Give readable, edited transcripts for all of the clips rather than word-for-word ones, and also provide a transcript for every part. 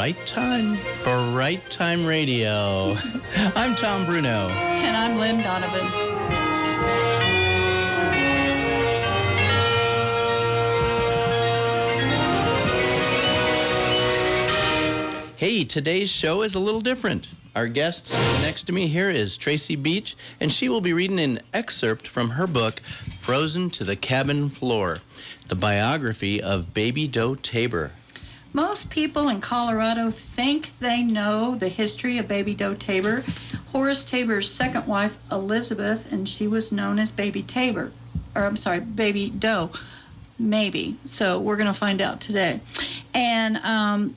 right time for Right Time Radio. I'm Tom Bruno. And I'm Lynn Donovan. Hey, today's show is a little different. Our guest next to me here is Tracy Beach, and she will be reading an excerpt from her book, Frozen to the Cabin Floor, the biography of Baby Doe Tabor. Most people in Colorado think they know the history of Baby Doe Tabor. Horace Tabor's second wife, Elizabeth, and she was known as Baby Tabor. Or, I'm sorry, Baby Doe. Maybe. So we're going to find out today. And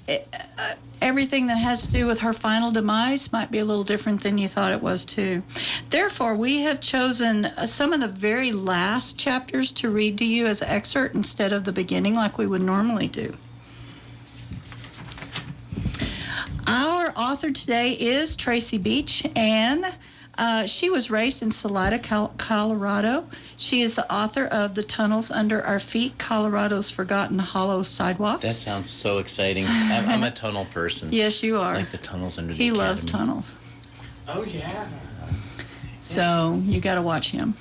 everything that has to do with her final demise might be a little different than you thought it was, too. Therefore, we have chosen some of the very last chapters to read to you as an excerpt instead of the beginning like we would normally do. Our author today is Tracy Beach, and she was raised in Salida, Colorado. She is the author of The Tunnels Under Our Feet, Colorado's Forgotten Hollow Sidewalks. That sounds so exciting. I'm a tunnel person. Yes, you are. I like the tunnels under the He cabin. loves tunnels. Oh, yeah. So you got to watch him.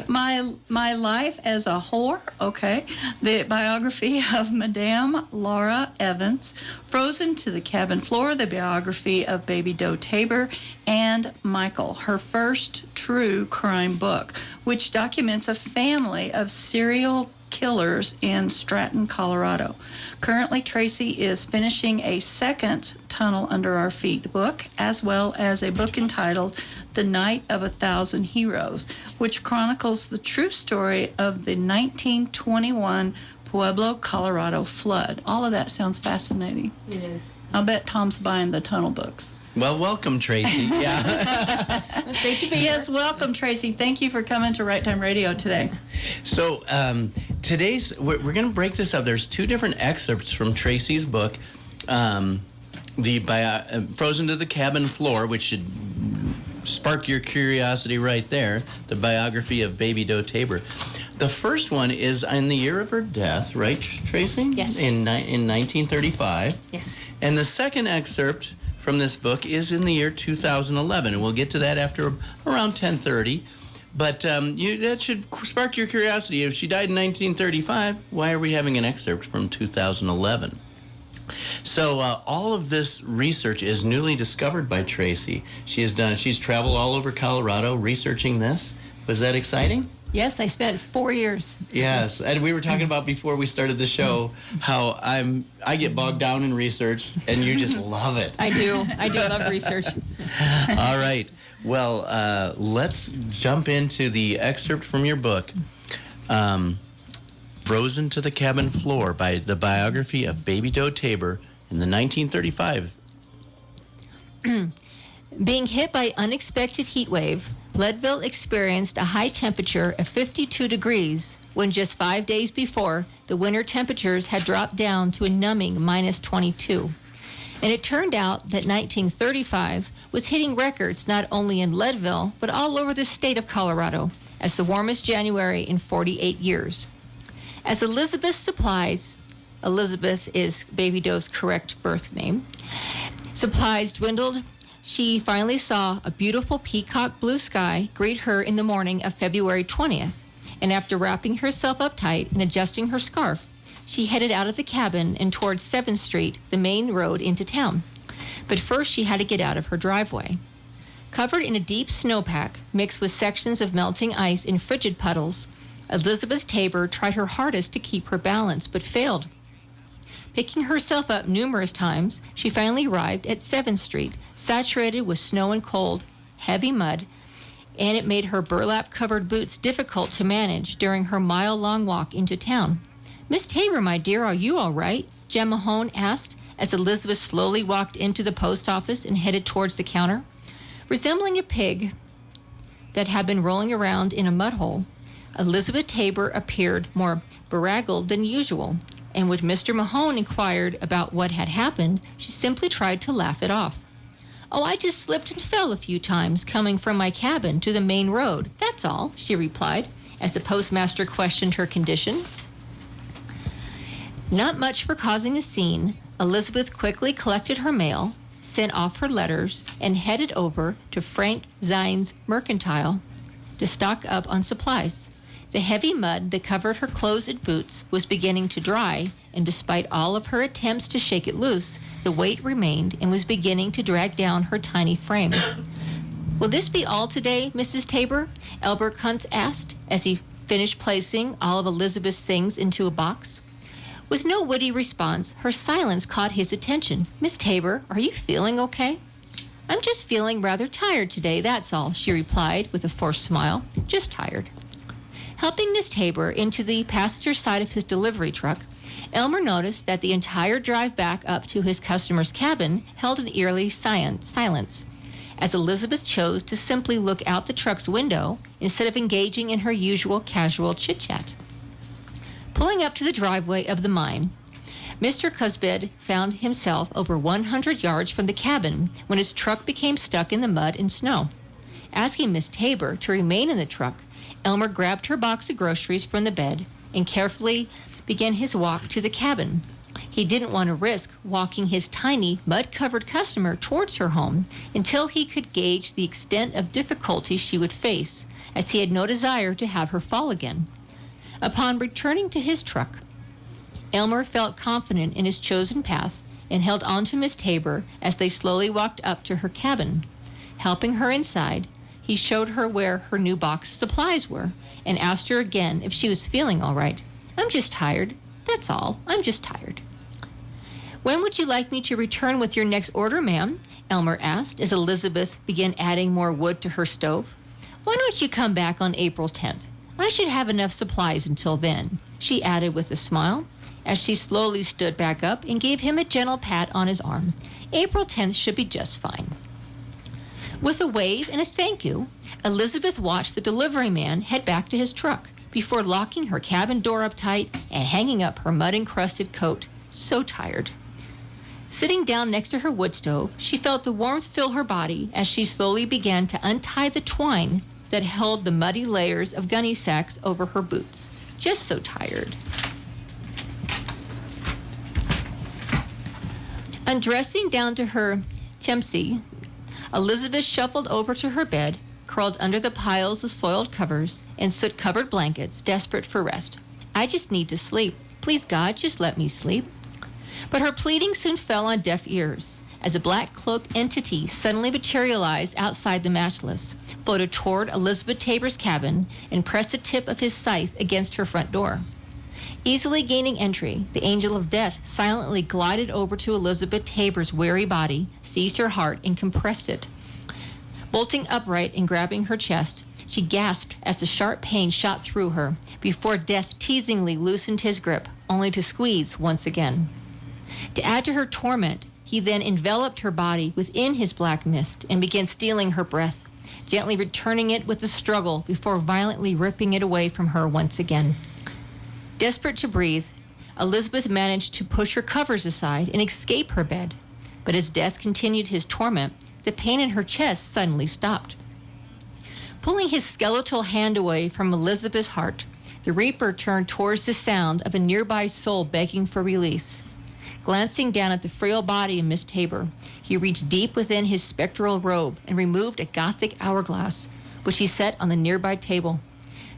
My Life as a Whore, okay. The biography of Madame Laura Evans. Frozen to the Cabin Floor, the biography of Baby Doe Tabor. And Michael, her first true crime book, which documents a family of serial killers in Stratton, Colorado. Currently, Tracy is finishing a second Tunnel Under Our Feet book, as well as a book entitled The Night of 1,000 Heroes, which chronicles the true story of the 1921 Pueblo, Colorado flood. All of that sounds fascinating. It is. I'll bet Tom's buying the tunnel books. Well, welcome, Tracy. Yeah. It's great to be here. Yes, welcome, Tracy. Thank you for coming to Right Time Radio today. So we're going to break this up. There's two different excerpts from Tracy's book, Frozen to the Cabin Floor, which should spark your curiosity right there, the biography of Baby Doe Tabor. The first one is in the year of her death, right, Tracy? Yes. In 1935. Yes. And the second excerpt from this book is in the year 2011, and we'll get to that after around 10:30. But that should spark your curiosity. If she died in 1935, why are we having an excerpt from 2011? So all of this research is newly discovered by Tracy. She's traveled all over Colorado researching this. Was that exciting? Yes, I spent 4 years. Yes, and we were talking about before we started the show how I get bogged down in research, and you just love it. I do love research. All right. Well, let's jump into the excerpt from your book, Frozen to the Cabin Floor, by the biography of Baby Doe Tabor in the 1935. Being hit by unexpected heat wave, Leadville experienced a high temperature of 52 degrees when just 5 days before, the winter temperatures had dropped down to a numbing minus 22. And it turned out that 1935 was hitting records not only in Leadville, but all over the state of Colorado as the warmest January in 48 years. As Elizabeth is Baby Doe's correct birth name, supplies dwindled, she finally saw a beautiful peacock blue sky greet her in the morning of February 20th, and after wrapping herself up tight and adjusting her scarf, she headed out of the cabin and towards 7th Street, the main road into town. But first she had to get out of her driveway. Covered in a deep snowpack, mixed with sections of melting ice in frigid puddles, Elizabeth Tabor tried her hardest to keep her balance, but failed. Picking herself up numerous times, she finally arrived at 7th Street, saturated with snow and cold, heavy mud, and it made her burlap-covered boots difficult to manage during her mile-long walk into town. "Miss Tabor, my dear, are you all right?" Jem Mahone asked as Elizabeth slowly walked into the post office and headed towards the counter. Resembling a pig that had been rolling around in a mud hole, Elizabeth Tabor appeared more bedraggled than usual, and when Mr. Mahone inquired about what had happened, she simply tried to laugh it off. "Oh, I just slipped and fell a few times coming from my cabin to the main road, that's all," she replied, as the postmaster questioned her condition. Not much for causing a scene, Elizabeth quickly collected her mail, sent off her letters, and headed over to Frank Zine's Mercantile to stock up on supplies. The heavy mud that covered her clothes and boots was beginning to dry, and despite all of her attempts to shake it loose, the weight remained and was beginning to drag down her tiny frame. "Will this be all today, Mrs. Tabor?" Albert Kuntz asked as he finished placing all of Elizabeth's things into a box. With no witty response, her silence caught his attention. "Miss Tabor, are you feeling okay?" "I'm just feeling rather tired today, that's all," she replied with a forced smile. "Just tired." Helping Miss Tabor into the passenger side of his delivery truck, Elmer noticed that the entire drive back up to his customer's cabin held an eerie silence, as Elizabeth chose to simply look out the truck's window instead of engaging in her usual casual chit-chat. Pulling up to the driveway of the mine, Mr. Cusbed found himself over 100 yards from the cabin when his truck became stuck in the mud and snow. Asking Miss Tabor to remain in the truck, Elmer grabbed her box of groceries from the bed and carefully began his walk to the cabin. He didn't want to risk walking his tiny, mud-covered customer towards her home until he could gauge the extent of difficulty she would face, as he had no desire to have her fall again. Upon returning to his truck, Elmer felt confident in his chosen path and held on to Miss Tabor as they slowly walked up to her cabin. Helping her inside, he showed her where her new box of supplies were and asked her again if she was feeling all right. "I'm just tired. That's all. I'm just tired." "When would you like me to return with your next order, ma'am?" Elmer asked as Elizabeth began adding more wood to her stove. "Why don't you come back on April 10th? I should have enough supplies until then," she added with a smile as she slowly stood back up and gave him a gentle pat on his arm. "April 10th should be just fine." With a wave and a thank you, Elizabeth watched the delivery man head back to his truck before locking her cabin door up tight and hanging up her mud-encrusted coat. So tired. Sitting down next to her wood stove, she felt the warmth fill her body as she slowly began to untie the twine that held the muddy layers of gunny sacks over her boots. Just so tired. Undressing down to her chempsey, Elizabeth shuffled over to her bed, curled under the piles of soiled covers and soot-covered blankets, desperate for rest. "I just need to sleep. Please, God, just let me sleep." But her pleading soon fell on deaf ears, as a black-cloaked entity suddenly materialized outside the matchless, floated toward Elizabeth Tabor's cabin, and pressed the tip of his scythe against her front door. Easily gaining entry, the angel of death silently glided over to Elizabeth Tabor's weary body, seized her heart, and compressed it. Bolting upright and grabbing her chest, she gasped as the sharp pain shot through her, before death teasingly loosened his grip, only to squeeze once again. To add to her torment, he then enveloped her body within his black mist and began stealing her breath, gently returning it with a struggle before violently ripping it away from her once again. Desperate to breathe, Elizabeth managed to push her covers aside and escape her bed. But as death continued his torment, the pain in her chest suddenly stopped. Pulling his skeletal hand away from Elizabeth's heart, the Reaper turned towards the sound of a nearby soul begging for release. Glancing down at the frail body of Miss Tabor, he reached deep within his spectral robe and removed a Gothic hourglass, which he set on the nearby table.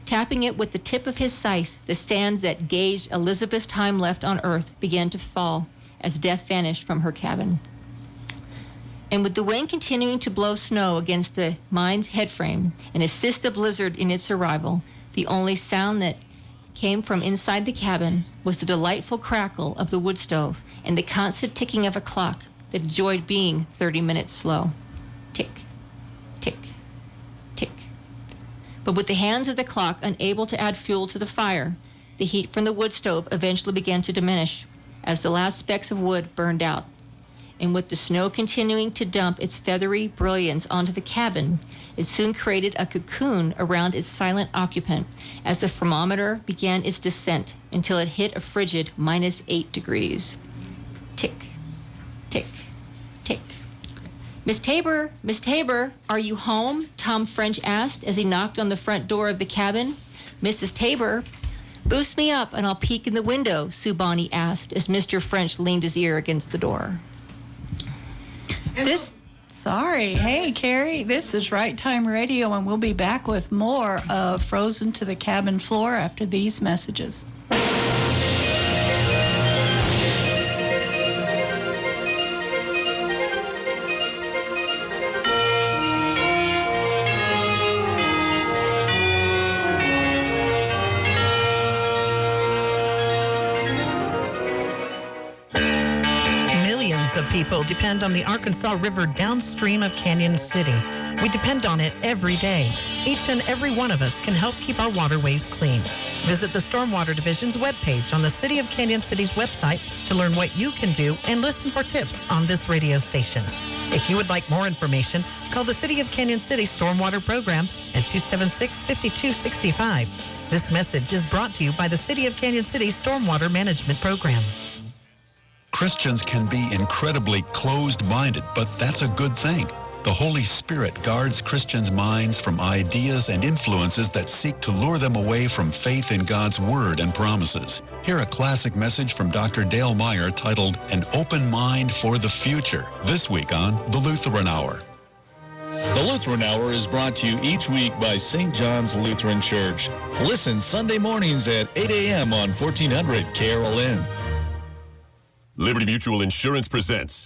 Tapping it with the tip of his scythe, the sands that gauged Elizabeth's time left on earth began to fall as death vanished from her cabin. And with the wind continuing to blow snow against the mine's headframe and assist the blizzard in its arrival, the only sound that came from inside the cabin was the delightful crackle of the wood stove and the constant ticking of a clock that enjoyed being 30 minutes slow. Tick, tick, tick. But with the hands of the clock unable to add fuel to the fire, the heat from the wood stove eventually began to diminish as the last specks of wood burned out. And with the snow continuing to dump its feathery brilliance onto the cabin, it soon created a cocoon around its silent occupant as the thermometer began its descent until it hit a frigid -8 degrees. Tick, tick, tick. Miss Tabor, are you home?" Tom French asked as he knocked on the front door of the cabin. Mrs. Tabor "Boost me up and I'll peek in the window," Sue Bonnie asked as Mr. French leaned his ear against the door. Sorry. Hey, Carrie, this is Right Time Radio, and we'll be back with more of Frozen to the Cabin Floor after these messages. Of people depend on the Arkansas River downstream of Canyon City. We depend on it every day. Each and every one of us can help keep our waterways clean. Visit the Stormwater Division's webpage on the City of Canyon City's website to learn what you can do and listen for tips on this radio station. If you would like more information, call the City of Canyon City Stormwater Program at 276-5265. This message is brought to you by the City of Canyon City Stormwater Management Program. Christians can be incredibly closed-minded, but that's a good thing. The Holy Spirit guards Christians' minds from ideas and influences that seek to lure them away from faith in God's Word and promises. Hear a classic message from Dr. Dale Meyer titled An Open Mind for the Future, this week on The Lutheran Hour. The Lutheran Hour is brought to you each week by St. John's Lutheran Church. Listen Sunday mornings at 8 a.m. on 1400 KRLN. Liberty Mutual Insurance presents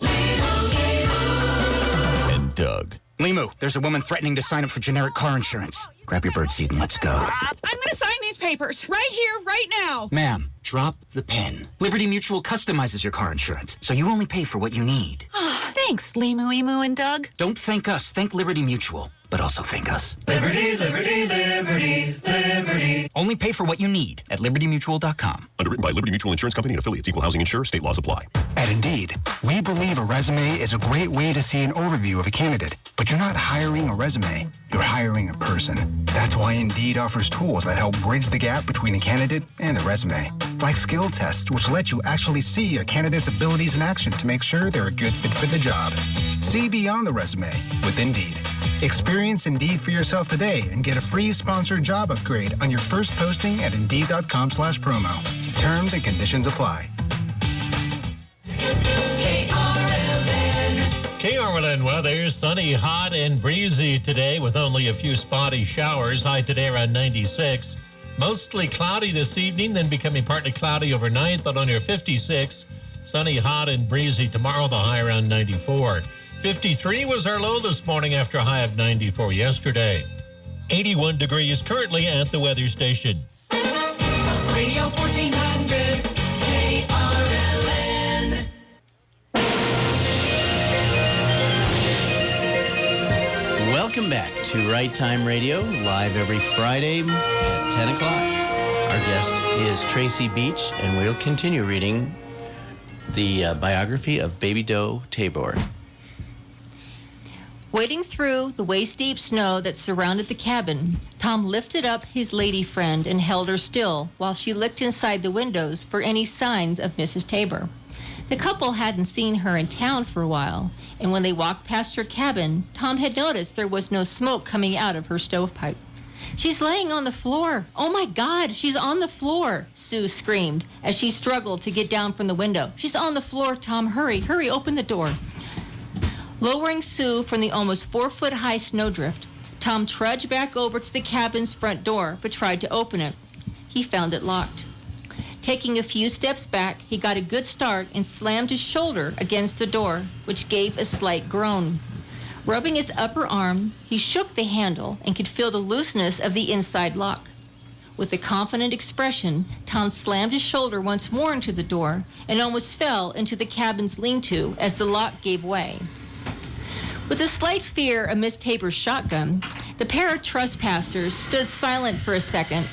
and Doug. Limu, there's a woman threatening to sign up for generic car insurance. Grab your birdseed and let's go. I'm going to sign these papers right here, right now. Ma'am, drop the pen. Liberty Mutual customizes your car insurance, so you only pay for what you need. Thanks, Limu, Emu, and Doug. Don't thank us, thank Liberty Mutual. But also thank us. Liberty, liberty, liberty, liberty. Only pay for what you need at libertymutual.com. Underwritten by Liberty Mutual Insurance Company and affiliates. Equal housing insurer. State laws apply. At Indeed, we believe a resume is a great way to see an overview of a candidate. But you're not hiring a resume. You're hiring a person. That's why Indeed offers tools that help bridge the gap between a candidate and the resume. Like skill tests, which let you actually see a candidate's abilities in action to make sure they're a good fit for the job. See beyond the resume with Indeed. Experience Indeed for yourself today and get a free sponsored job upgrade on your first posting at Indeed.com/promo. Terms and conditions apply. KRLN weather, sunny, hot, and breezy today with only a few spotty showers. High today around 96. Mostly cloudy this evening, then becoming partly cloudy overnight, but on your 56. Sunny, hot, and breezy tomorrow, the high around 94. 53 was our low this morning after a high of 94 yesterday. 81 degrees currently at the weather station. Radio 1400, KRLN. Welcome back to Right Time Radio, live every Friday at 10 o'clock. Our guest is Tracy Beach, and we'll continue reading the biography of Baby Doe Tabor. Wading through the waist-deep snow that surrounded the cabin, Tom lifted up his lady friend and held her still while she looked inside the windows for any signs of Mrs. Tabor. The couple hadn't seen her in town for a while, and when they walked past her cabin, Tom had noticed there was no smoke coming out of her stovepipe. "She's laying on the floor. Oh, my God, she's on the floor," Sue screamed as she struggled to get down from the window. "She's on the floor, Tom. Hurry, hurry, open the door." Lowering Sue from the almost 4-foot-high snowdrift, Tom trudged back over to the cabin's front door, but tried to open it. He found it locked. Taking a few steps back, he got a good start and slammed his shoulder against the door, which gave a slight groan. Rubbing his upper arm, he shook the handle and could feel the looseness of the inside lock. With a confident expression, Tom slammed his shoulder once more into the door and almost fell into the cabin's lean-to as the lock gave way. With a slight fear of Miss Tabor's shotgun, the pair of trespassers stood silent for a second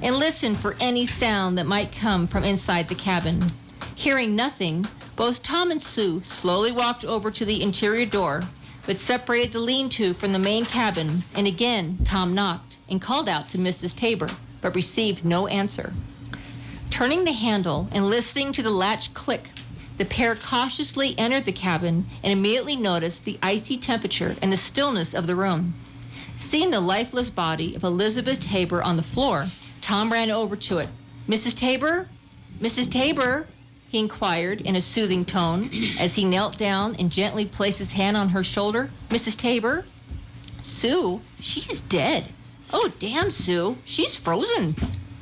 and listened for any sound that might come from inside the cabin. Hearing nothing, both Tom and Sue slowly walked over to the interior door, but separated the lean-to from the main cabin, and again Tom knocked and called out to Mrs. Tabor, but received no answer. Turning the handle and listening to the latch click, the pair cautiously entered the cabin and immediately noticed the icy temperature and the stillness of the room. Seeing the lifeless body of Elizabeth Tabor on the floor, Tom ran over to it, Mrs. Tabor? Mrs. Tabor? He inquired in a soothing tone as he knelt down and gently placed his hand on her shoulder. Mrs. Tabor? Sue, she's dead. Oh, damn, Sue, she's frozen.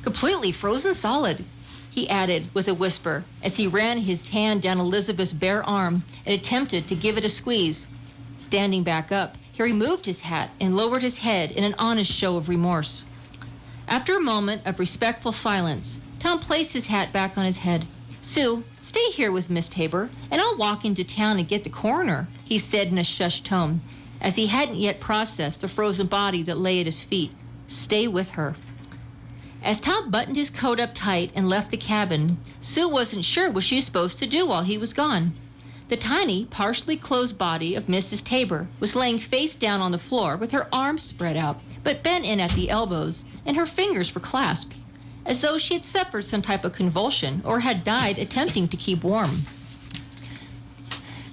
Completely frozen solid, he added with a whisper as he ran his hand down Elizabeth's bare arm and attempted to give it a squeeze. Standing back up, he removed his hat and lowered his head in an honest show of remorse. After a moment of respectful silence, Tom placed his hat back on his head. Sue, stay here with Miss Tabor, and I'll walk into town and get the coroner, he said in a shushed tone, as he hadn't yet processed the frozen body that lay at his feet. Stay with her. As Tom buttoned his coat up tight and left the cabin, Sue wasn't sure what she was supposed to do while he was gone. The tiny, partially closed body of Mrs. Tabor was laying face down on the floor with her arms spread out, but bent in at the elbows, and her fingers were clasped, as though she had suffered some type of convulsion or had died attempting to keep warm.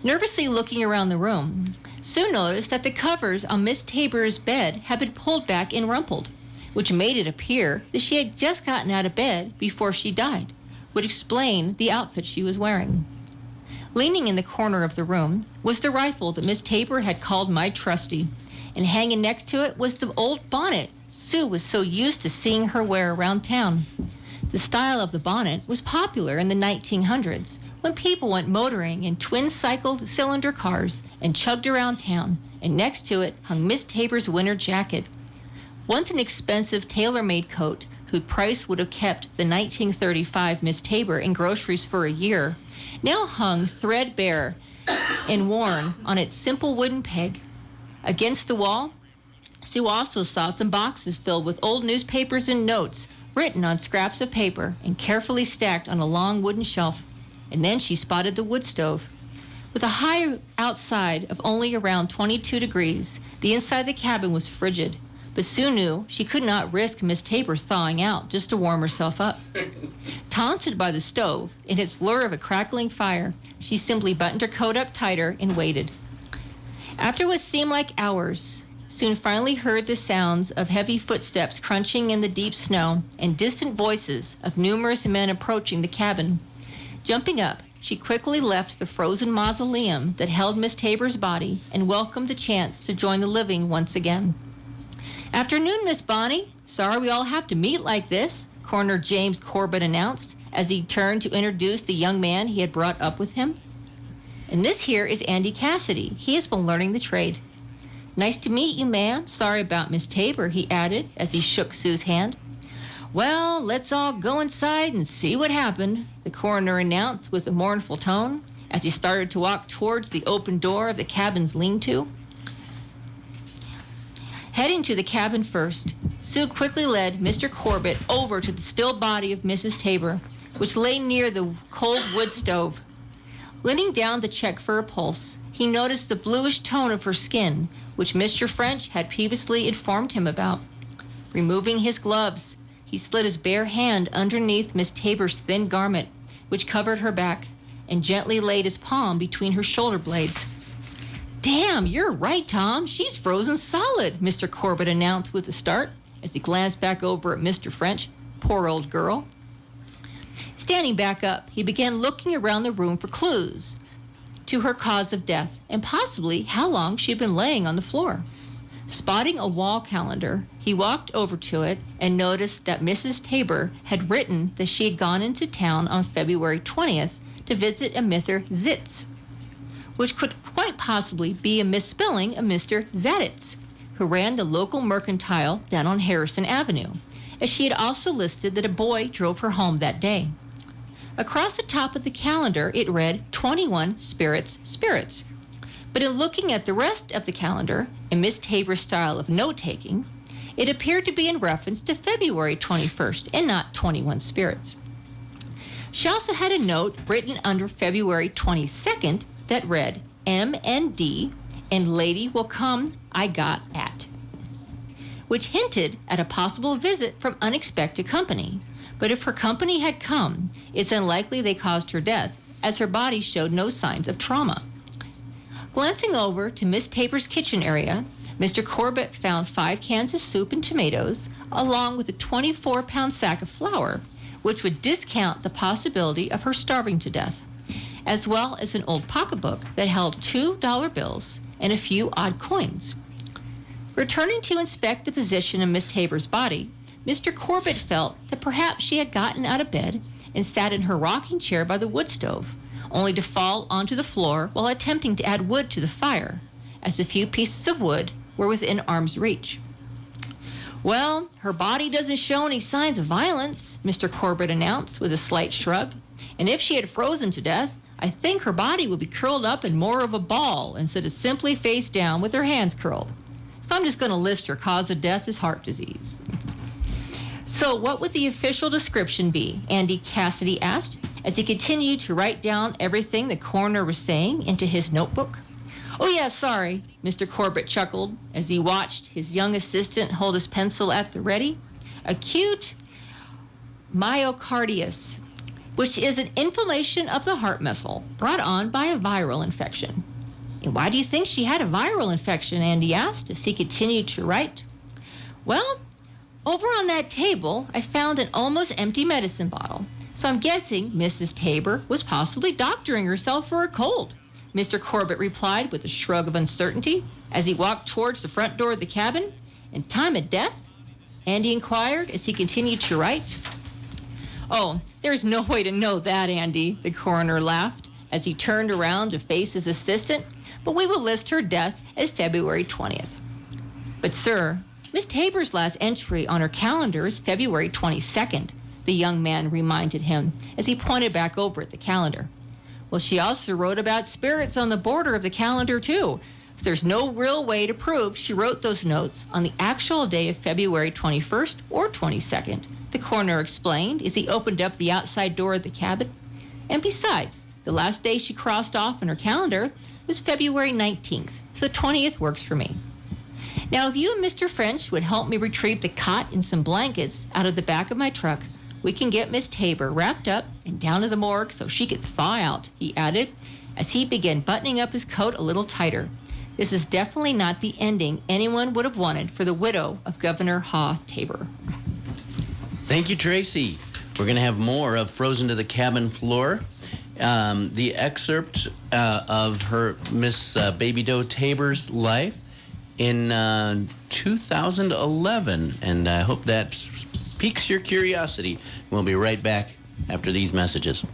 Nervously looking around the room, Sue noticed that the covers on Miss Tabor's bed had been pulled back and rumpled, which made it appear that she had just gotten out of bed before she died, would explain the outfit she was wearing. Leaning in the corner of the room was the rifle that Miss Tabor had called My Trusty, and hanging next to it was the old bonnet Sue was so used to seeing her wear around town. The style of the bonnet was popular in the 1900s, when people went motoring in twin-cycled cylinder cars and chugged around town, and next to it hung Miss Tabor's winter jacket. Once an expensive tailor-made coat, whose price would have kept the 1935 Miss Tabor in groceries for a year, now hung threadbare and worn on its simple wooden peg. Against the wall, Sue also saw some boxes filled with old newspapers and notes written on scraps of paper and carefully stacked on a long wooden shelf. And then she spotted the wood stove. With a high outside of only around 22 degrees, the inside of the cabin was frigid. But Sue knew she could not risk Miss Tabor thawing out just to warm herself up. Taunted by the stove and its lure of a crackling fire, she simply buttoned her coat up tighter and waited. After what seemed like hours, Sue finally heard the sounds of heavy footsteps crunching in the deep snow and distant voices of numerous men approaching the cabin. Jumping up, she quickly left the frozen mausoleum that held Miss Tabor's body and welcomed the chance to join the living once again. Afternoon, Miss Bonnie. Sorry we all have to meet like this, Coroner James Corbett announced as he turned to introduce the young man he had brought up with him. And this here is Andy Cassidy. He has been learning the trade. Nice to meet you, ma'am. Sorry about Miss Tabor, he added as he shook Sue's hand. Well, let's all go inside and see what happened, the coroner announced with a mournful tone as he started to walk towards the open door of the cabin's lean-to. Heading to the cabin first, Sue quickly led Mr. Corbett over to the still body of Mrs. Tabor, which lay near the cold wood stove. Leaning down to check for a pulse, he noticed the bluish tone of her skin, which Mr. French had previously informed him about. Removing his gloves, he slid his bare hand underneath Miss Tabor's thin garment, which covered her back, and gently laid his palm between her shoulder blades. Damn, you're right, Tom. She's frozen solid, Mr. Corbett announced with a start as he glanced back over at Mr. French. Poor old girl. Standing back up, he began looking around the room for clues to her cause of death and possibly how long she had been laying on the floor. Spotting a wall calendar, he walked over to it and noticed that Mrs. Tabor had written that she had gone into town on February 20th to visit a Mr. Zitz, which could quite possibly be a misspelling of Mr. Zaditz, who ran the local mercantile down on Harrison Avenue, as she had also listed that a boy drove her home that day. Across the top of the calendar, it read 21 Spirits. But in looking at the rest of the calendar, in Miss Tabor's style of note-taking, it appeared to be in reference to February 21st and not 21 Spirits. She also had a note written under February 22nd that read M&D and Lady Will Come I Got At, which hinted at a possible visit from unexpected company. But if her company had come, it's unlikely they caused her death, as her body showed no signs of trauma. Glancing over to Miss Tabor's kitchen area, Mr. Corbett found 5 cans of soup and tomatoes, along with a 24-pound sack of flour, which would discount the possibility of her starving to death, as well as an old pocketbook that held $2 bills and a few odd coins. Returning to inspect the position of Miss Tabor's body, Mr. Corbett felt that perhaps she had gotten out of bed and sat in her rocking chair by the wood stove, only to fall onto the floor while attempting to add wood to the fire, as a few pieces of wood were within arm's reach. "Well, her body doesn't show any signs of violence," Mr. Corbett announced with a slight shrug. "And if she had frozen to death, I think her body would be curled up in more of a ball instead of simply face down with her hands curled. So I'm just going to list her cause of death as heart disease." "So what would the official description be?" Andy Cassidy asked, as he continued to write down everything the coroner was saying into his notebook. "Oh, yeah, sorry," Mr. Corbett chuckled as he watched his young assistant hold his pencil at the ready. "Acute myocarditis, which is an inflammation of the heart muscle brought on by a viral infection." "And why do you think she had a viral infection?" Andy asked as he continued to write. "Well, over on that table, I found an almost empty medicine bottle. So I'm guessing Mrs. Tabor was possibly doctoring herself for a cold," Mr. Corbett replied with a shrug of uncertainty as he walked towards the front door of the cabin. "And time of death?" Andy inquired as he continued to write. "Oh, there's no way to know that, Andy," the coroner laughed as he turned around to face his assistant, "but we will list her death as February 20th. "But, sir, Miss Tabor's last entry on her calendar is February 22nd, the young man reminded him as he pointed back over at the calendar. "Well, she also wrote about spirits on the border of the calendar, too. So there's no real way to prove she wrote those notes on the actual day of February 21st or 22nd, the coroner explained as he opened up the outside door of the cabin. "And besides, the last day she crossed off on her calendar was February 19th, so the 20th works for me. Now, if you and Mr. French would help me retrieve the cot and some blankets out of the back of my truck, we can get Miss Tabor wrapped up and down to the morgue so she could thaw out," he added, as he began buttoning up his coat a little tighter. This is definitely not the ending anyone would have wanted for the widow of Governor Haw Tabor. Thank you, Tracy. We're going to have more of Frozen to the Cabin Floor. The excerpt of her Miss Baby Doe Tabor's life in 2011, and I hope that piques your curiosity. We'll be right back after these messages.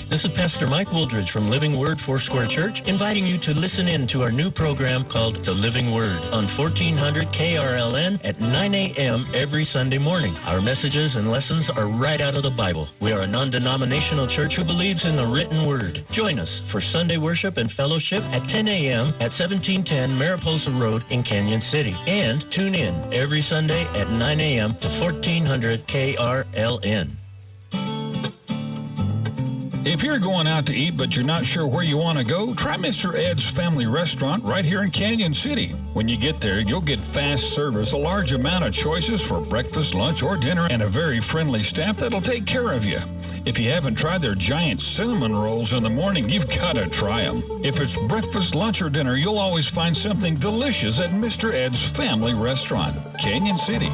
This is Pastor Mike Wooldridge from Living Word Foursquare Church, inviting you to listen in to our new program called The Living Word on 1400 KRLN at 9 a.m. every Sunday morning. Our messages and lessons are right out of the Bible. We are a non-denominational church who believes in the written word. Join us for Sunday worship and fellowship at 10 a.m. at 1710 Mariposa Road in Canyon City. And tune in every Sunday at 9 a.m. to 1400 KRLN. If you're going out to eat but you're not sure where you want to go, try Mr. Ed's Family Restaurant right here in Canyon City. When you get there, you'll get fast service, a large amount of choices for breakfast, lunch, or dinner, and a very friendly staff that'll take care of you. If you haven't tried their giant cinnamon rolls in the morning, you've got to try them. If it's breakfast, lunch, or dinner, you'll always find something delicious at Mr. Ed's Family Restaurant, Canyon City.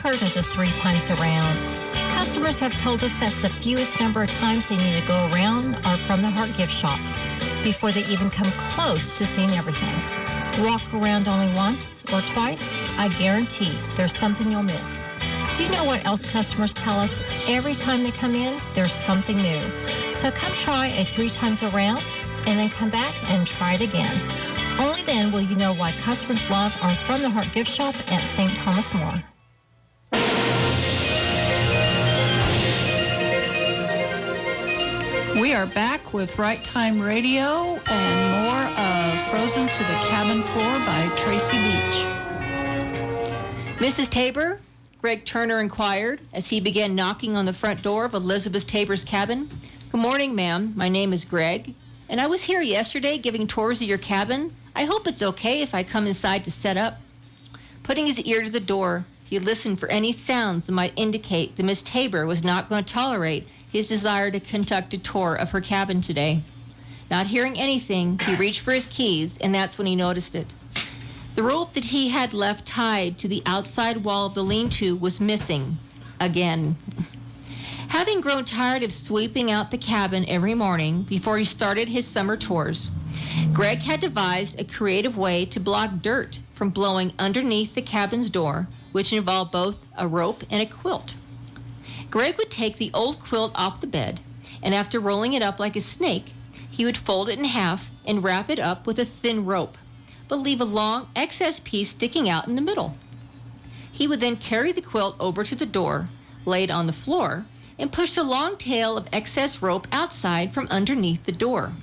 Heard of the 3 times around. Customers have told us that's the fewest number of times they need to go around are from the Heart Gift Shop before they even come close to seeing everything. Walk around only once or twice, I guarantee there's something you'll miss. Do you know what else customers tell us? Every time they come in, there's something new. So come try a 3 times around and then come back and try it again. Only then will you know why customers love our From the Heart Gift Shop at St. Thomas More. We are back with Right Time Radio and more of Frozen to the Cabin Floor by Tracy Beach. "Mrs. Tabor?" Greg Turner inquired as he began knocking on the front door of Elizabeth Tabor's cabin. Good morning, ma'am. My name is Greg, and I was here yesterday giving tours of your cabin. I hope it's okay if I come inside to set up. Putting his ear to the door, he listened for any sounds that might indicate that Miss Tabor was not going to tolerate his desire to conduct a tour of her cabin today. Not hearing anything, he reached for his keys, and that's when he noticed it. The rope that he had left tied to the outside wall of the lean-to was missing again. Having grown tired of sweeping out the cabin every morning before he started his summer tours, Greg had devised a creative way to block dirt from blowing underneath the cabin's door, which involved both a rope and a quilt. Greg would take the old quilt off the bed, and after rolling it up like a snake, he would fold it in half and wrap it up with a thin rope, but leave a long excess piece sticking out in the middle. He would then carry the quilt over to the door, lay it on the floor, and push the long tail of excess rope outside from underneath the door.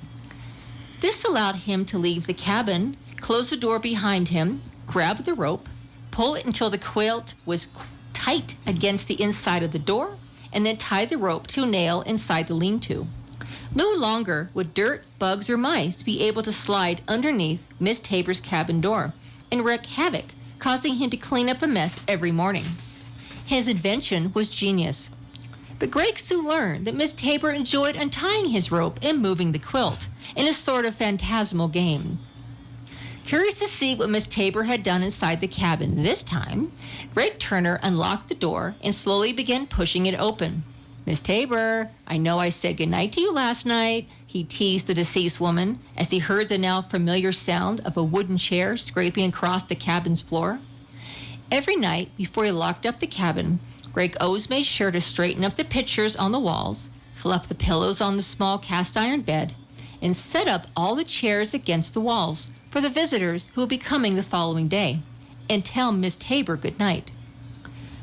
This allowed him to leave the cabin, close the door behind him, grab the rope, pull it until the quilt was tight against the inside of the door, and then tie the rope to a nail inside the lean-to. No longer would dirt, bugs, or mice be able to slide underneath Miss Tabor's cabin door and wreak havoc, causing him to clean up a mess every morning. His invention was genius. But Greg soon learned that Miss Tabor enjoyed untying his rope and moving the quilt in a sort of phantasmal game. Curious to see what Miss Tabor had done inside the cabin this time, Greg Turner unlocked the door and slowly began pushing it open. "Miss Tabor, I know I said goodnight to you last night," he teased the deceased woman as he heard the now familiar sound of a wooden chair scraping across the cabin's floor. Every night before he locked up the cabin, Greg always made sure to straighten up the pictures on the walls, fluff the pillows on the small cast-iron bed, and set up all the chairs against the walls for the visitors who would be coming the following day, and tell Miss Tabor good night.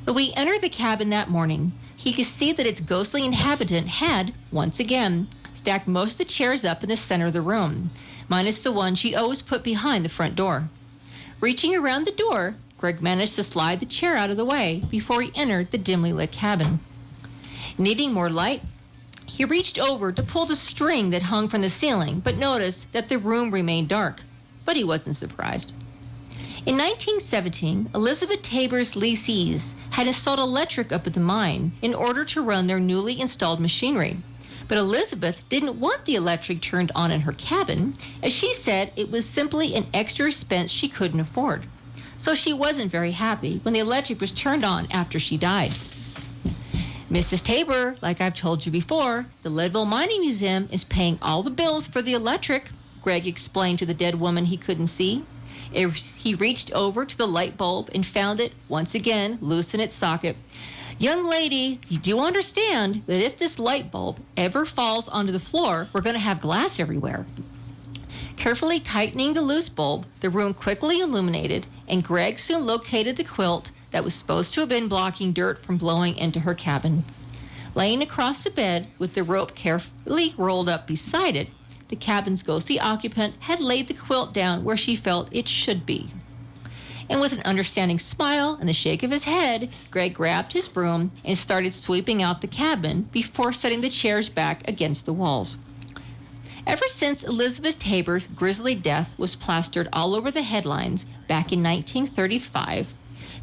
But when he entered the cabin that morning, he could see that its ghostly inhabitant had, once again, stacked most of the chairs up in the center of the room, minus the one she always put behind the front door. Reaching around the door, Greg managed to slide the chair out of the way before he entered the dimly lit cabin. Needing more light, he reached over to pull the string that hung from the ceiling, but noticed that the room remained dark. But he wasn't surprised. In 1917, Elizabeth Tabor's lessees had installed electric up at the mine in order to run their newly installed machinery. But Elizabeth didn't want the electric turned on in her cabin, as she said it was simply an extra expense she couldn't afford. So she wasn't very happy when the electric was turned on after she died. "Mrs. Tabor, like I've told you before, the Leadville Mining Museum is paying all the bills for the electric," Greg explained to the dead woman he couldn't see. He reached over to the light bulb and found it, once again, loose in its socket. "Young lady, you do understand that if this light bulb ever falls onto the floor, we're going to have glass everywhere." Carefully tightening the loose bulb, the room quickly illuminated, and Greg soon located the quilt that was supposed to have been blocking dirt from blowing into her cabin. Laying across the bed with the rope carefully rolled up beside it, the cabin's ghostly occupant had laid the quilt down where she felt it should be. And with an understanding smile and the shake of his head, Greg grabbed his broom and started sweeping out the cabin before setting the chairs back against the walls. Ever since Elizabeth Tabor's grisly death was plastered all over the headlines back in 1935,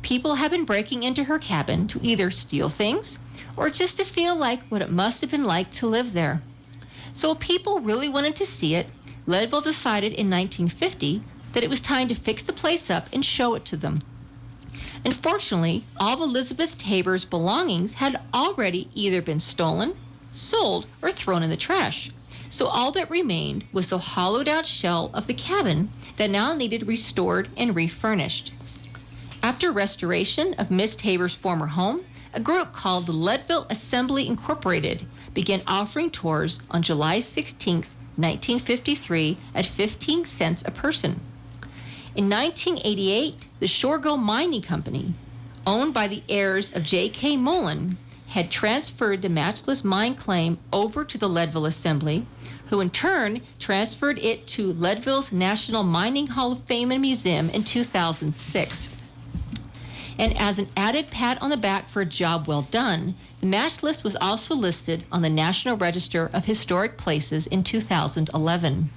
people have been breaking into her cabin to either steal things or just to feel like what it must have been like to live there. So if people really wanted to see it, Leadville decided in 1950 that it was time to fix the place up and show it to them. Unfortunately, all of Elizabeth Tabor's belongings had already either been stolen, sold, or thrown in the trash. So all that remained was the hollowed-out shell of the cabin that now needed restored and refurnished. After restoration of Miss Tabor's former home, a group called the Leadville Assembly Incorporated began offering tours on July 16, 1953 at 15 cents a person. In 1988, the Shorego Mining Company, owned by the heirs of J.K. Mullen, had transferred the matchless mine claim over to the Leadville Assembly, who in turn transferred it to Leadville's National Mining Hall of Fame and Museum in 2006. And as an added pat on the back for a job well done, the match list was also listed on the National Register of Historic Places in 2011.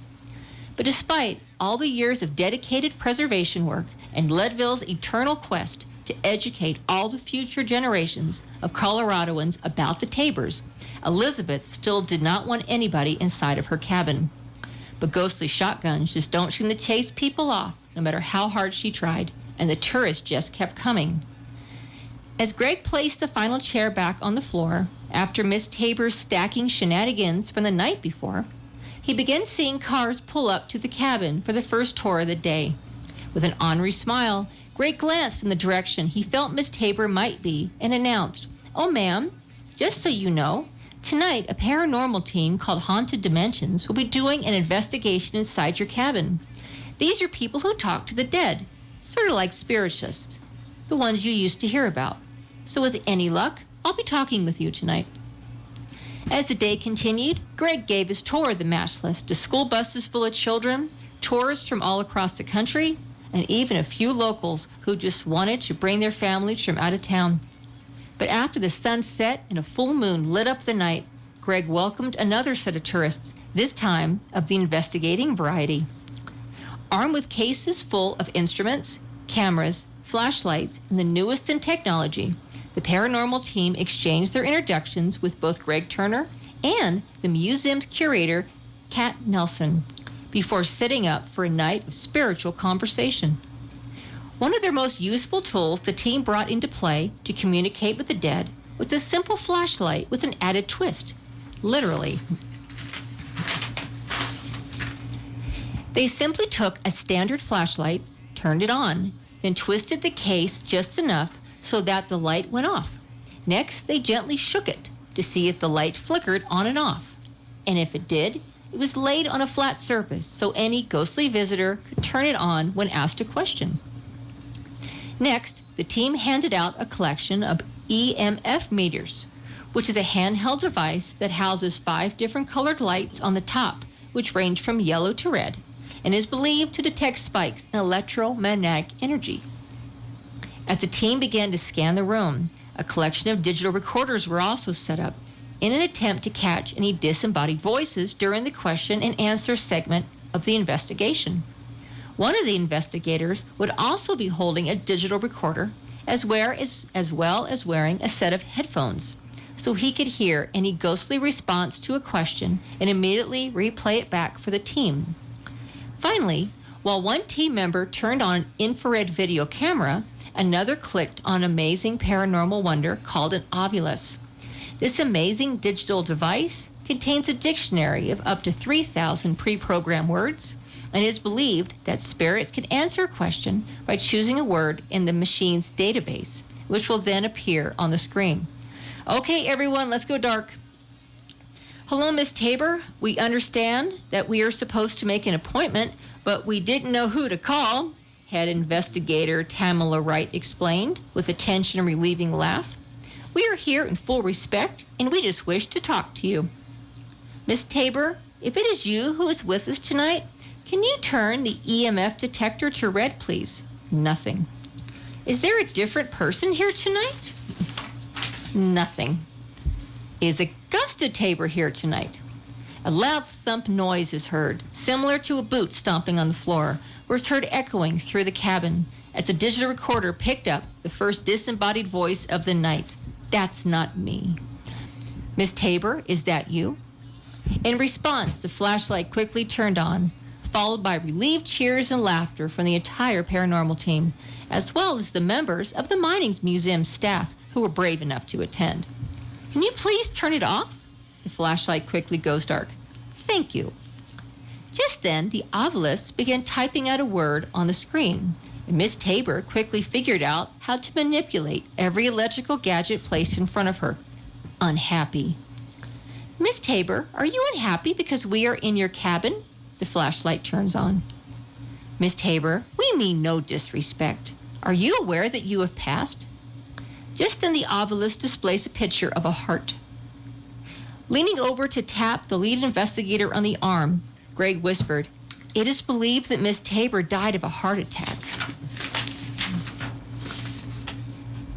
But despite all the years of dedicated preservation work and Leadville's eternal quest to educate all the future generations of Coloradoans about the Tabors, Elizabeth still did not want anybody inside of her cabin. But ghostly shotguns just don't seem to chase people off, no matter how hard she tried, and the tourists just kept coming. As Greg placed the final chair back on the floor, after Miss Tabor's stacking shenanigans from the night before, he began seeing cars pull up to the cabin for the first tour of the day. With an ornery smile, Greg glanced in the direction he felt Miss Tabor might be and announced, "Oh, ma'am, just so you know, tonight a paranormal team called Haunted Dimensions will be doing an investigation inside your cabin. These are people who talk to the dead, sort of like spiritists, the ones you used to hear about. So with any luck, I'll be talking with you tonight." As the day continued, Greg gave his tour of the match list to school buses full of children, tourists from all across the country, and even a few locals who just wanted to bring their families from out of town. But after the sun set and a full moon lit up the night, Greg welcomed another set of tourists, this time of the investigating variety. Armed with cases full of instruments, cameras, flashlights, and the newest in technology, the paranormal team exchanged their introductions with both Greg Turner and the museum's curator, Kat Nelson, before setting up for a night of spiritual conversation. One of their most useful tools the team brought into play to communicate with the dead was a simple flashlight with an added twist. Literally. They simply took a standard flashlight, turned it on, then twisted the case just enough so that the light went off. Next, they gently shook it to see if the light flickered on and off. And if it did, it was laid on a flat surface so any ghostly visitor could turn it on when asked a question. Next, the team handed out a collection of EMF meters, which is a handheld device that houses 5 different colored lights on the top, which range from yellow to red, and is believed to detect spikes in electromagnetic energy. As the team began to scan the room, a collection of digital recorders were also set up in an attempt to catch any disembodied voices during the question and answer segment of the investigation. One of the investigators would also be holding a digital recorder as well as wearing a set of headphones, so he could hear any ghostly response to a question and immediately replay it back for the team. Finally, while one team member turned on an infrared video camera, another clicked on an amazing paranormal wonder called an Ovilus. This amazing digital device contains a dictionary of up to 3,000 pre-programmed words, and it is believed that spirits can answer a question by choosing a word in the machine's database, which will then appear on the screen. Okay, everyone, let's go dark. Hello, Miss Tabor. We understand that we are supposed to make an appointment, but we didn't know who to call, head investigator Tamala Wright explained with a tension relieving laugh. We are here in full respect, and we just wish to talk to you. Miss Tabor, if it is you who is with us tonight, can you turn the EMF detector to red, please? Nothing. Is there a different person here tonight? Nothing. Is Augusta Tabor here tonight? A loud thump noise is heard, similar to a boot stomping on the floor, where it's heard echoing through the cabin as the digital recorder picked up the first disembodied voice of the night. That's not me. Miss Tabor, is that you? In response, the flashlight quickly turned on, followed by relieved cheers and laughter from the entire paranormal team, as well as the members of the Mining Museum staff who were brave enough to attend. Can you please turn it off? The flashlight quickly goes dark. Thank you. Just then, the Ovilus began typing out a word on the screen, and Miss Tabor quickly figured out how to manipulate every electrical gadget placed in front of her. Unhappy. Miss Tabor, are you unhappy because we are in your cabin? The flashlight turns on. Miss Tabor, we mean no disrespect. Are you aware that you have passed? Just then the Ovilus displays a picture of a heart. Leaning over to tap the lead investigator on the arm, Greg whispered, "It is believed that Miss Tabor died of a heart attack."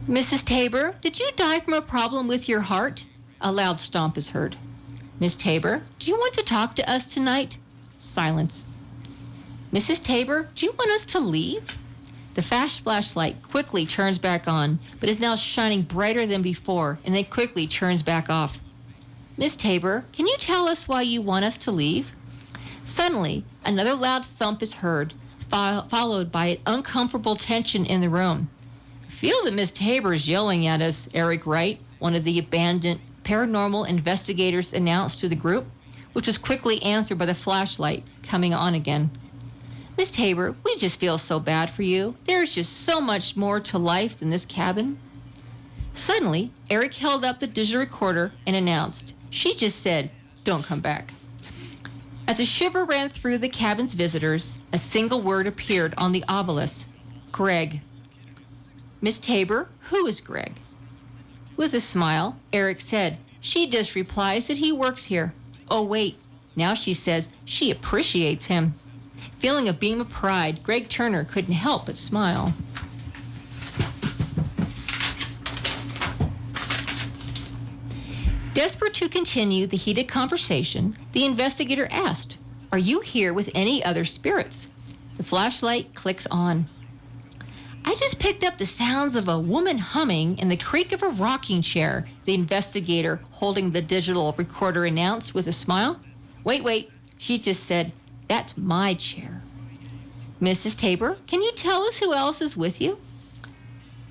Mrs. Tabor, did you die from a problem with your heart? A loud stomp is heard. Miss Tabor, do you want to talk to us tonight? Silence. Mrs. Tabor, do you want us to leave? The flashlight quickly turns back on, but is now shining brighter than before, and then quickly turns back off. Miss Tabor, can you tell us why you want us to leave? Suddenly, another loud thump is heard, followed by an uncomfortable tension in the room. I feel that Miss Tabor is yelling at us, Eric Wright, one of the abandoned paranormal investigators, announced to the group, which was quickly answered by the flashlight coming on again. Miss Tabor, we just feel so bad for you. There's just so much more to life than this cabin. Suddenly, Eric held up the digital recorder and announced, she just said, don't come back. As a shiver ran through the cabin's visitors, a single word appeared on the obelisk, Greg. Miss Tabor, who is Greg? With a smile, Eric said, she just replies that he works here. Oh, wait, now she says she appreciates him. Feeling a beam of pride, Greg Turner couldn't help but smile. Desperate to continue the heated conversation, the investigator asked, are you here with any other spirits? The flashlight clicks on. I just picked up the sounds of a woman humming and the creak of a rocking chair, the investigator holding the digital recorder announced with a smile. Wait, she just said, that's my chair. Mrs. Tabor, can you tell us who else is with you?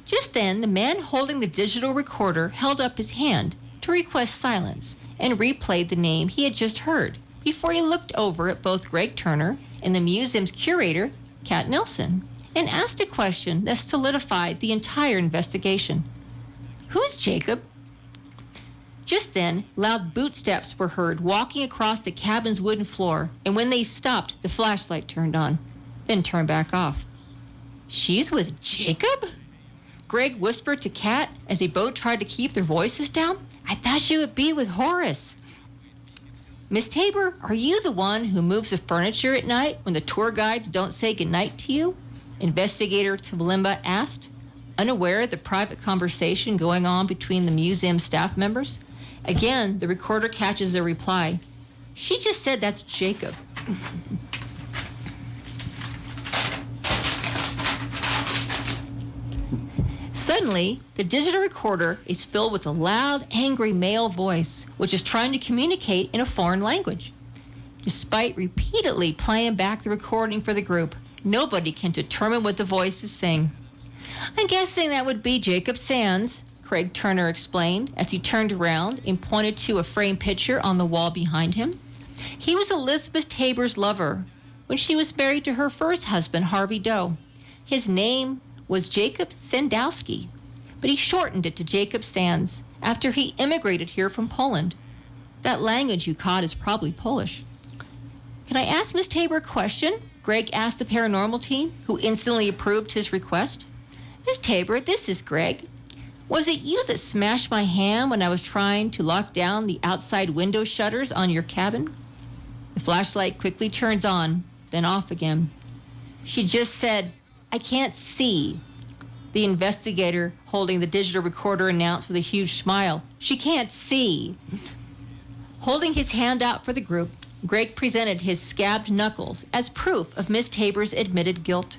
Just then, the man holding the digital recorder held up his hand to request silence and replayed the name he had just heard before he looked over at both Greg Turner and the museum's curator, Kat Nelson, and asked a question that solidified the entire investigation. Who is Jacob? Just then, loud bootsteps were heard walking across the cabin's wooden floor, and when they stopped, the flashlight turned on, then turned back off. She's with Jacob? Greg whispered to Kat as they both tried to keep their voices down. I thought she would be with Horace. Miss Tabor, are you the one who moves the furniture at night when the tour guides don't say goodnight to you? Investigator Tabalimba asked, unaware of the private conversation going on between the museum staff members. Again, the recorder catches a reply. She just said that's Jacob. Suddenly, the digital recorder is filled with a loud, angry male voice, which is trying to communicate in a foreign language. Despite repeatedly playing back the recording for the group, nobody can determine what the voice is saying. I'm guessing that would be Jacob Sands, Craig Turner explained as he turned around and pointed to a framed picture on the wall behind him. He was Elizabeth Tabor's lover when she was married to her first husband, Harvey Doe. His name was Jacob Sandowski, but he shortened it to Jacob Sands after he immigrated here from Poland. That language you caught is probably Polish. Can I ask Miss Tabor a question? Greg asked the paranormal team, who instantly approved his request. Miss Tabor, this is Greg. Was it you that smashed my hand when I was trying to lock down the outside window shutters on your cabin? The flashlight quickly turns on, then off again. She just said, I can't see. The investigator holding the digital recorder announced with a huge smile, she can't see. Holding his hand out for the group, Greg presented his scabbed knuckles as proof of Miss Tabor's admitted guilt.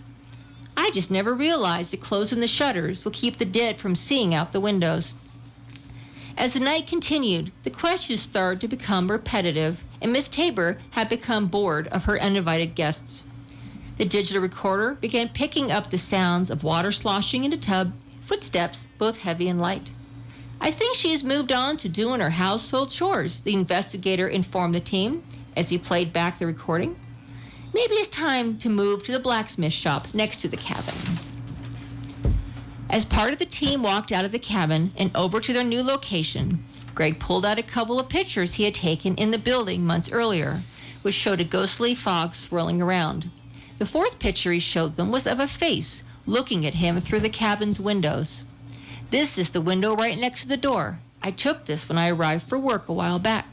I just never realized that closing the shutters will keep the dead from seeing out the windows. As the night continued, the questions started to become repetitive, and Miss Tabor had become bored of her uninvited guests. The digital recorder began picking up the sounds of water sloshing in a tub, footsteps, both heavy and light. I think she has moved on to doing her household chores, the investigator informed the team as he played back the recording. Maybe it's time to move to the blacksmith shop next to the cabin. As part of the team walked out of the cabin and over to their new location, Greg pulled out a couple of pictures he had taken in the building months earlier, which showed a ghostly fog swirling around. The fourth picture he showed them was of a face looking at him through the cabin's windows. This is the window right next to the door. I took this when I arrived for work a while back.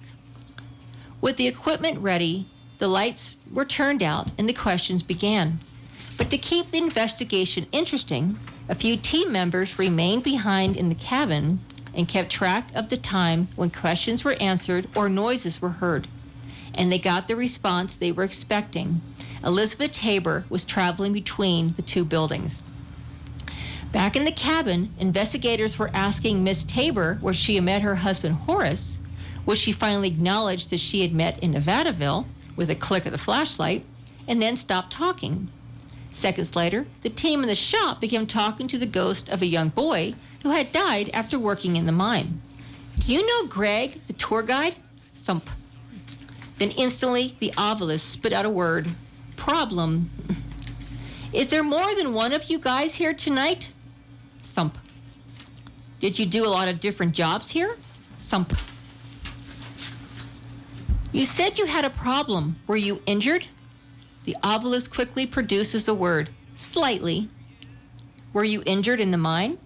With the equipment ready, the lights were turned out and the questions began. But to keep the investigation interesting, A few team members remained behind in the cabin and kept track of the time when questions were answered or noises were heard. And they got the response they were expecting. Elizabeth Tabor was traveling between the two buildings. Back in the cabin, investigators were asking Miss Tabor where she had met her husband Horace, which she finally acknowledged that she had met in Nevadaville with a click of the flashlight, and then stopped talking. Seconds later, the team in the shop began talking to the ghost of a young boy who had died after working in the mine. "Do you know Greg, the tour guide?" Thump. Then instantly, the obelisk spit out a word. "Problem. Is there more than one of you guys here tonight?" Thump. "Did you do a lot of different jobs here?" Thump. "You said you had a problem. Were you injured?" The obelisk quickly produces the word, "Slightly." "Were you injured in the mine?"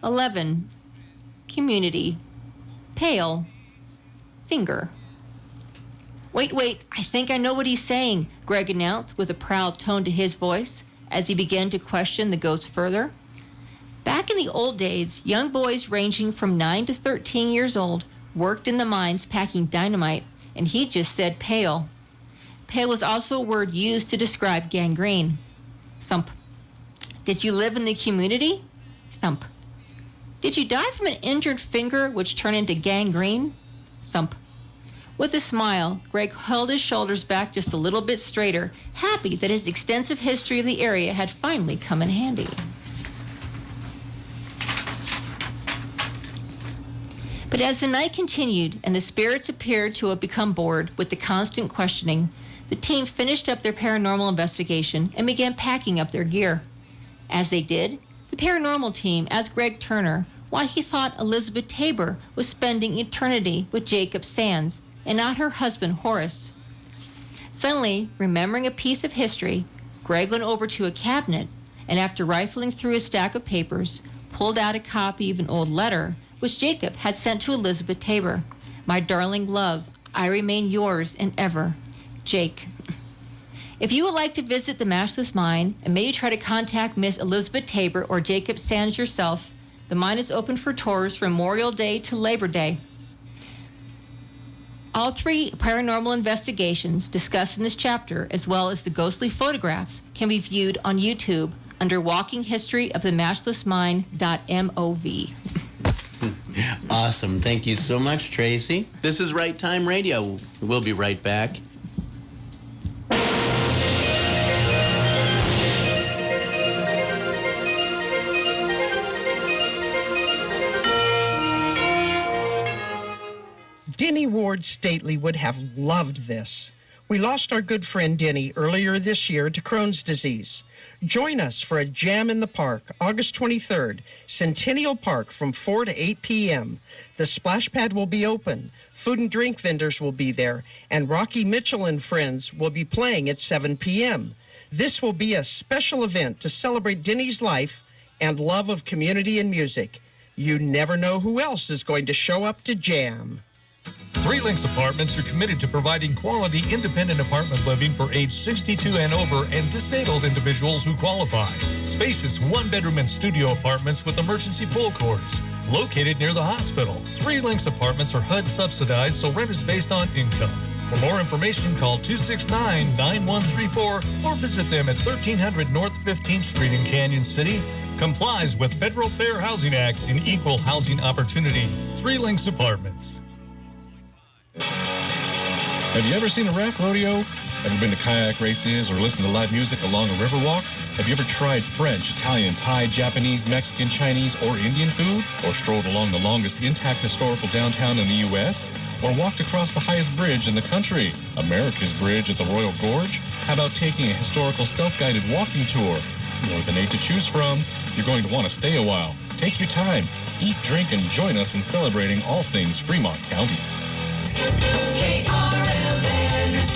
11. Community. Pale. Finger. Wait, I think I know what he's saying," Greg announced with a proud tone to his voice as he began to question the ghost further. Back in the old days, young boys ranging from 9 to 13 years old worked in the mines packing dynamite, and he just said pale. Pale was also a word used to describe gangrene. Thump. "Did you live in the community?" Thump. "Did you die from an injured finger which turned into gangrene?" Thump. With a smile, Greg held his shoulders back just a little bit straighter, happy that his extensive history of the area had finally come in handy. But as the night continued and the spirits appeared to have become bored with the constant questioning, the team finished up their paranormal investigation and began packing up their gear. As they did, the paranormal team asked Greg Turner why he thought Elizabeth Tabor was spending eternity with Jacob Sands and not her husband Horace. Suddenly, remembering a piece of history, Greg went over to a cabinet and, after rifling through a stack of papers, pulled out a copy of an old letter which Jacob had sent to Elizabeth Tabor. "My darling love, I remain yours and ever, Jake." If you would like to visit the Matchless Mine and maybe try to contact Miss Elizabeth Tabor or Jacob Sands yourself, the mine is open for tours from Memorial Day to Labor Day. All 3 paranormal investigations discussed in this chapter, as well as the ghostly photographs, can be viewed on YouTube under Walking History of the Matchless Mine.mov. Awesome. Thank you so much, Tracy. This is Right Time Radio. We'll be right back. Denny Ward Stately would have loved this. We lost our good friend Denny earlier this year to Crohn's disease. Join us for a jam in the park, August 23rd, Centennial Park from 4 to 8 p.m. The splash pad will be open, food and drink vendors will be there, and Rocky Mitchell and friends will be playing at 7 p.m. This will be a special event to celebrate Denny's life and love of community and music. You never know who else is going to show up to jam. 3 Links Apartments are committed to providing quality independent apartment living for age 62 and over and disabled individuals who qualify. Spacious 1-bedroom and studio apartments with emergency pull cords. Located near the hospital. 3 Links Apartments are HUD subsidized, so rent is based on income. For more information, call 269-9134 or visit them at 1300 North 15th Street in Canyon City. Complies with Federal Fair Housing Act and Equal Housing Opportunity. 3 Links Apartments. Have you ever seen a raft rodeo? Ever been to kayak races or listened to live music along a river walk? Have you ever tried French, Italian, Thai, Japanese, Mexican, Chinese, or Indian food? Or strolled along the longest intact historical downtown in the U.S.? Or walked across the highest bridge in the country, America's Bridge at the Royal Gorge? How about taking a historical self-guided walking tour? More than 8 to choose from. You're going to want to stay a while. Take your time. Eat, drink, and join us in celebrating all things Fremont County.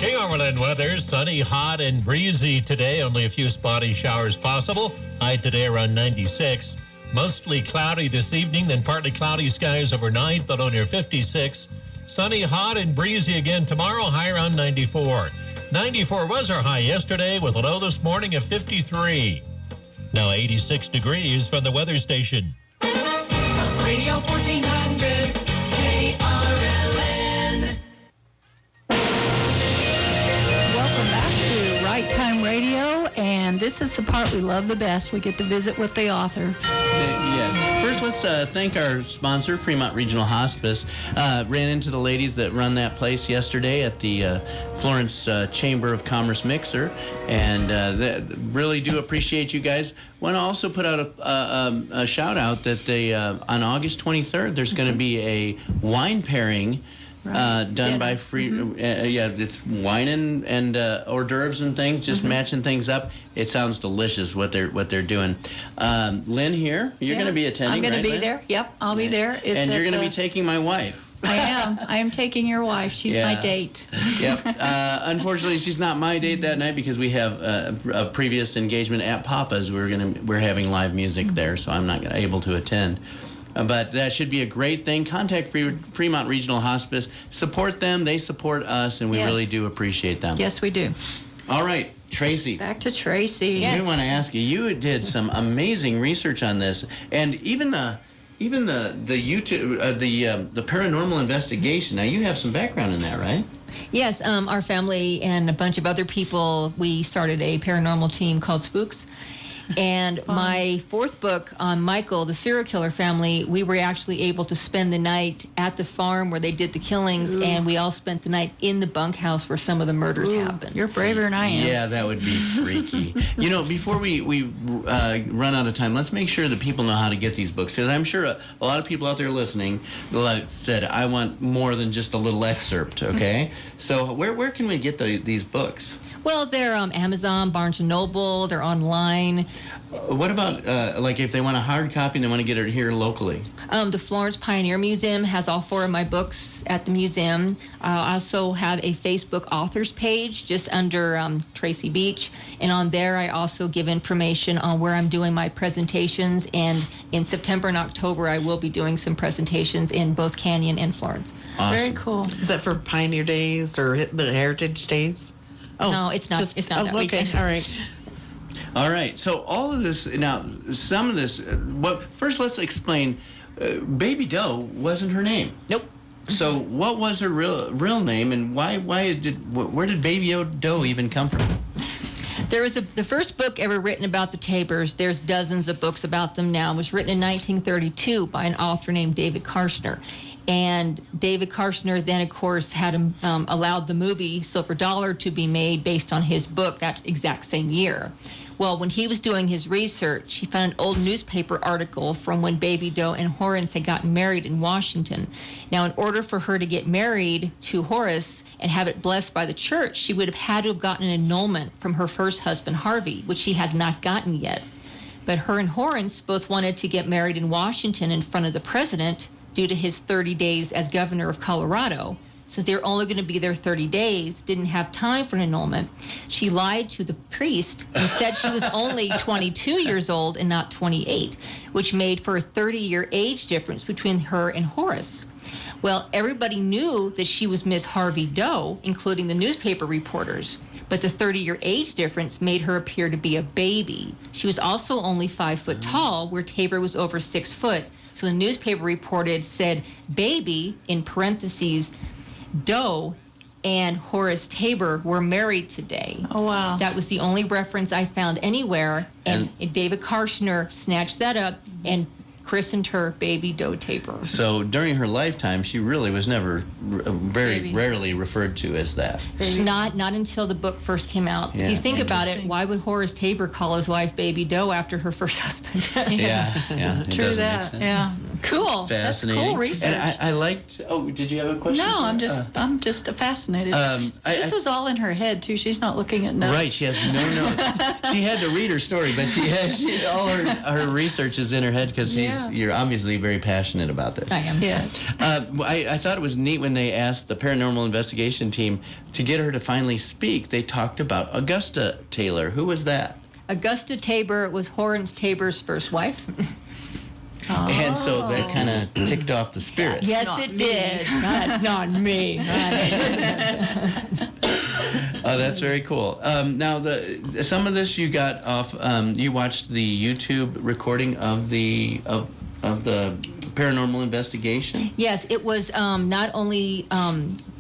KRLN weather, sunny, hot, and breezy today. Only a few spotty showers possible. High today around 96. Mostly cloudy this evening, then partly cloudy skies overnight, but only 56. Sunny, hot, and breezy again tomorrow, high around 94. 94 was our high yesterday with a low this morning of 53. Now 86 degrees from the weather station. Talk Radio 1400 KRLN. Welcome back to Right Time Radio, and this is the part we love the best. We get to visit with the author. Yes. First, let's thank our sponsor, Fremont Regional Hospice. Ran into the ladies that run that place yesterday at the Florence Chamber of Commerce Mixer, and really do appreciate you guys. Want to also put out a shout out that they on August 23rd there's going to be a wine pairing. Done by it's wine and hors d'oeuvres and things, just matching things up. It sounds delicious what they're doing. Lynn here, you're going to be attending. I'm going right, to be Lynn? there. Yep, I'll be there. And you're going to be taking my wife. I am. I am taking your wife. She's my date. Yep. Unfortunately, she's not my date that night because we have a previous engagement at Papa's. We're having live music there, so I'm not able to attend. But that should be a great thing. Contact Fremont Regional Hospice. Support them. They support us, and we really do appreciate them. Yes, we do. All right, Tracy. Back to Tracy. I want to ask you. You did some amazing research on this, and even the YouTube the paranormal investigation. Now you have some background in that, right? Yes, our family and a bunch of other people, we started a paranormal team called Spooks. And my fourth book on Michael, the serial killer family, we were actually able to spend the night at the farm where they did the killings, and we all spent the night in the bunkhouse where some of the murders happened. You're braver than I am. Yeah, that would be freaky. Before we run out of time, let's make sure that people know how to get these books, because I'm sure a lot of people out there listening said, I want more than just a little excerpt, okay? So where can we get these books? Well, they're Amazon, Barnes & Noble, they're online. What about, if they want a hard copy and they want to get it here locally? The Florence Pioneer Museum has all 4 of my books at the museum. I also have a Facebook authors page just under Tracy Beach. And on there, I also give information on where I'm doing my presentations. And in September and October, I will be doing some presentations in both Canyon and Florence. Awesome. Very cool. Is that for Pioneer Days or the Heritage Days? Oh, no, it's not. It's not that weekend. All right. All right. So all of this now, some of this. First, let's explain. Baby Doe wasn't her name. Nope. So what was her real name, and where did Baby Doe even come from? There was the first book ever written about the Tabors. There's dozens of books about them now. It was written in 1932 by an author named David Karshner. And David Karshner then, of course, had allowed the movie Silver Dollar to be made based on his book that exact same year. Well, when he was doing his research, he found an old newspaper article from when Baby Doe and Horace had gotten married in Washington. Now, in order for her to get married to Horace and have it blessed by the church, she would have had to have gotten an annulment from her first husband, Harvey, which she has not gotten yet. But her and Horace both wanted to get married in Washington in front of the president due to his 30 days as governor of Colorado. Since they were only going to be there 30 days, didn't have time for an annulment, she lied to the priest and said she was only 22 years old and not 28, which made for a 30-year age difference between her and Horace. Well, everybody knew that she was Miss Harvey Doe, including the newspaper reporters, but the 30-year age difference made her appear to be a baby. She was also only 5 foot tall, where Tabor was over 6 foot. So the newspaper reported said baby, in parentheses, Doe and Horace Tabor were married today. Oh, wow. That was the only reference I found anywhere. And David Karshner snatched that up and christened her Baby Doe Tabor. So during her lifetime, she really was never rarely referred to as that. Not until the book first came out. Yeah. If you think about it, why would Horace Tabor call his wife Baby Doe after her first husband? Yeah. It True doesn't that. make sense. Yeah. Cool. Fascinating. That's cool research. And I liked. Oh, did you have a question? No, I'm just fascinated. This is all in her head too. She's not looking at notes. Right, she has no notes. She had to read her story, but all her research is in her head because you're obviously very passionate about this. I am. Yeah. I thought it was neat when they asked the paranormal investigation team to get her to finally speak. They talked about Augusta Taylor. Who was that? Augusta Tabor was Horace Tabor's first wife. And so that kind of ticked off the spirits. Yes, it did. That's not me. Oh, that's very cool. Now, some of this you got off. You watched the YouTube recording of the paranormal investigation. Yes, it was not only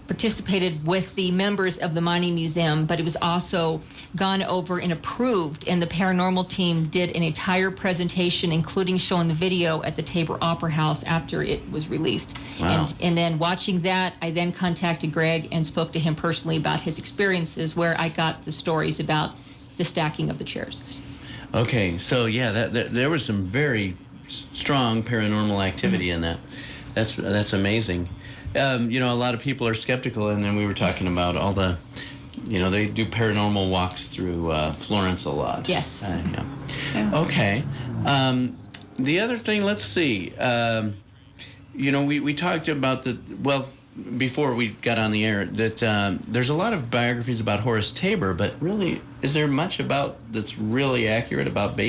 participated with the members of the Mining Museum, but it was also gone over and approved, and the paranormal team did an entire presentation, including showing the video at the Tabor Opera House after it was released. Wow. And then watching that, I then contacted Greg and spoke to him personally about his experiences, where I got the stories about the stacking of the chairs. Okay, so yeah, there was some very strong paranormal activity in that. That's amazing. You know, a lot of people are skeptical, and then we were talking about all the, you know, they do paranormal walks through Florence a lot. Yes. Yeah. Okay. The other thing, let's see. You know, we talked about before we got on the air, that there's a lot of biographies about Horace Tabor, but really, is there much that's really accurate about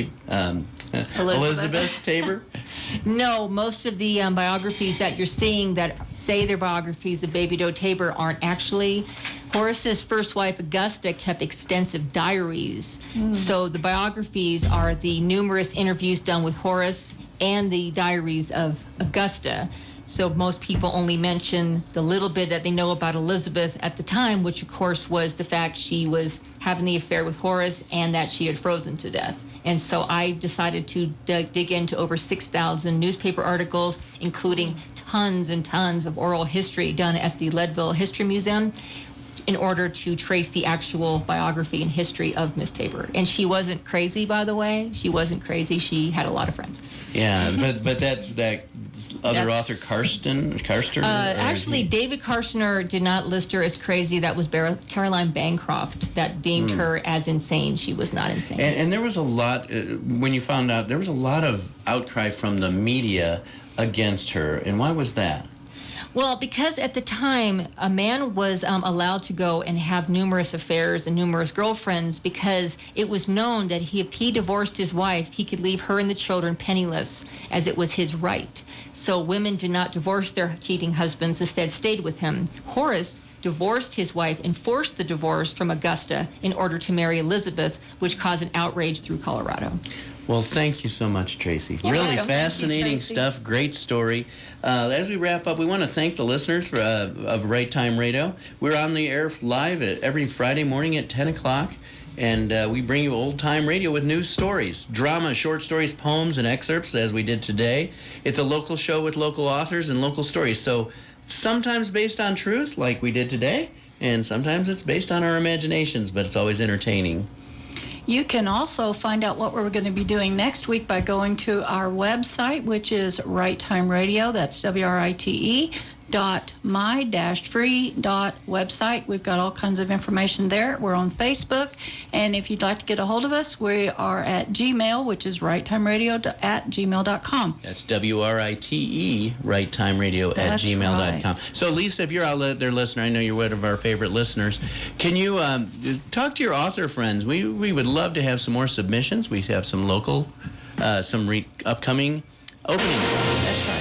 Elizabeth Tabor? No, most of the biographies that you're seeing that say they're biographies of Baby Doe Tabor aren't actually. Horace's first wife, Augusta, kept extensive diaries. So the biographies are the numerous interviews done with Horace and the diaries of Augusta. So most people only mention the little bit that they know about Elizabeth at the time, which of course was the fact she was having the affair with Horace and that she had frozen to death. And so I decided to dig into over 6,000 newspaper articles, including tons and tons of oral history done at the Leadville History Museum, in order to trace the actual biography and history of Miss Tabor. And she wasn't crazy, by the way. She wasn't crazy. She had a lot of friends. Yeah, but that other author, Karsten? Actually, David Karstner did not list her as crazy. That was Caroline Bancroft that deemed her as insane. She was not insane. And there was a lot, when you found out, there was a lot of outcry from the media against her. And why was that? Well, because at the time, a man was allowed to go and have numerous affairs and numerous girlfriends, because it was known that if he divorced his wife, he could leave her and the children penniless, as it was his right. So women did not divorce their cheating husbands, instead stayed with him. Horace divorced his wife and forced the divorce from Augusta in order to marry Elizabeth, which caused an outrage through Colorado. Well, thank you so much, Tracy. Really fascinating stuff. Great story. As we wrap up, we want to thank the listeners of Right Time Radio. We're on the air live every Friday morning at 10 o'clock, and we bring you old-time radio with news stories, drama, short stories, poems, and excerpts, as we did today. It's a local show with local authors and local stories, so sometimes based on truth, like we did today, and sometimes it's based on our imaginations, but it's always entertaining. You can also find out what we're going to be doing next week by going to our website, which is Right Time Radio. That's WRITE.my-free.website. We've got all kinds of information there. We're on Facebook. And if you'd like to get a hold of us, we are at Gmail, which is righttimeradio@gmail.com. That's WRITE, righttimeradio@gmail.com. So, Lisa, if you're out there listening, I know you're one of our favorite listeners. Can you talk to your author friends? We would love to have some more submissions. We have some local, upcoming openings. That's right.